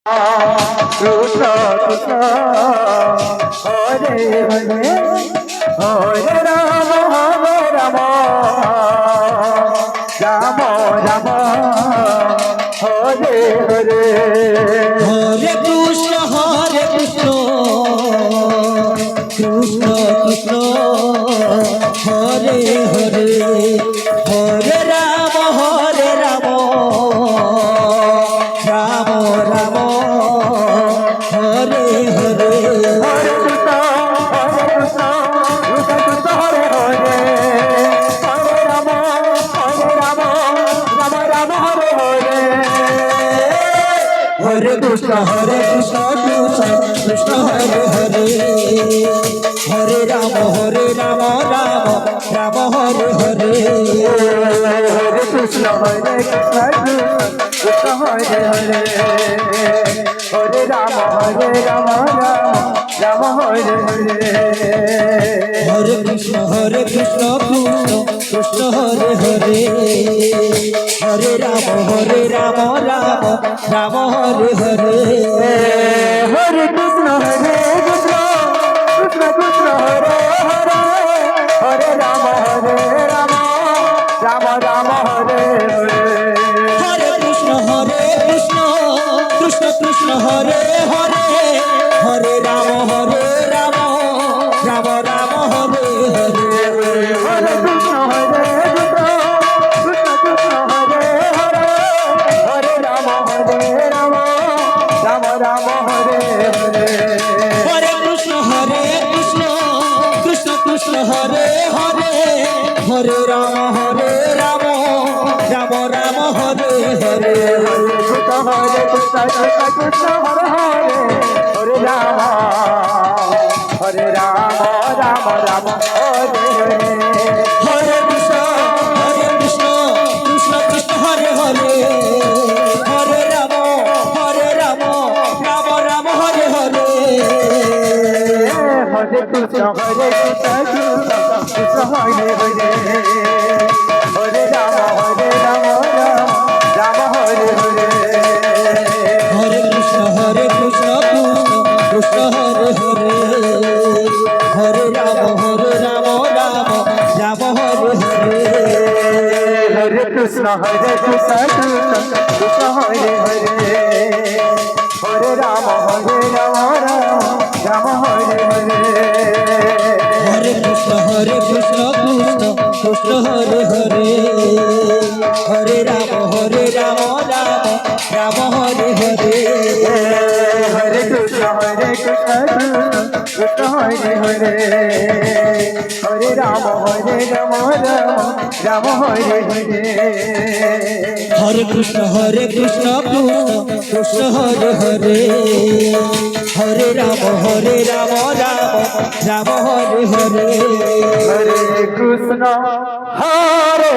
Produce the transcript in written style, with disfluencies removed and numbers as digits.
Krishna Krishna Hare Hare Hare Ram Ram Ram Ram Hare Hare Hare Krishna Krishna Krishna Hare Hare Hare Ram Ram Ram Hare Hare Hare Krishna Krishna Krishna Hare Hare Hare Ram Ram Ram Hare Hare Hare Krishna Krishna Krishna Hare Hare Hare Ram Ram Ram Hare Hare Hare Krishna Krishna Krishna Hare Hare Hare Ram Ram Ram Hare Hare Hare Krishna Krishna Krishna Hare Hare Hare Ram Ram Ram Hare Hare Hare Krishna Krishna Krishna Hare Hare Hare Ram Ram Ram Hare Hare Hare Krishna Krishna Krishna Krishna Hare Hare Hare Ram Ram Ram Ram Hare Hare Hare Krishna Krishna Krishna Hare Hare Hare Ram Ram Ram Hare Hare Hare Krishna Krishna Krishna Krishna Hare Hare Hare Ram Ram Ram Ram Hare Hare Krishna Krishna Krishna Hare Hare Hare Ram Ram Ram Hare Hare Hare Krishna Krishna Krishna Hare Hare Hare Ram Ram Ram Hare Hare Hare Krishna Krishna Hare Hare Hare Ram Ram Hare Hare Hare Krishna Krishna Krishna Hare Hare Hare Ram Ram Ram Hare Hare Hare Krishna Krishna Krishna Hare Hare Hare Ram Ram Hare Hare Hare Krishna Krishna Krishna Hare Hare Hare Ram Ram Ram Hare Hare Hare Krishna Krishna Hare Hare Hare Ram Ram Hare Hare Hare Krishna Krishna Krishna Hare Hare Hare Ram Ram Ram Hare Hare Hare Krishna Hare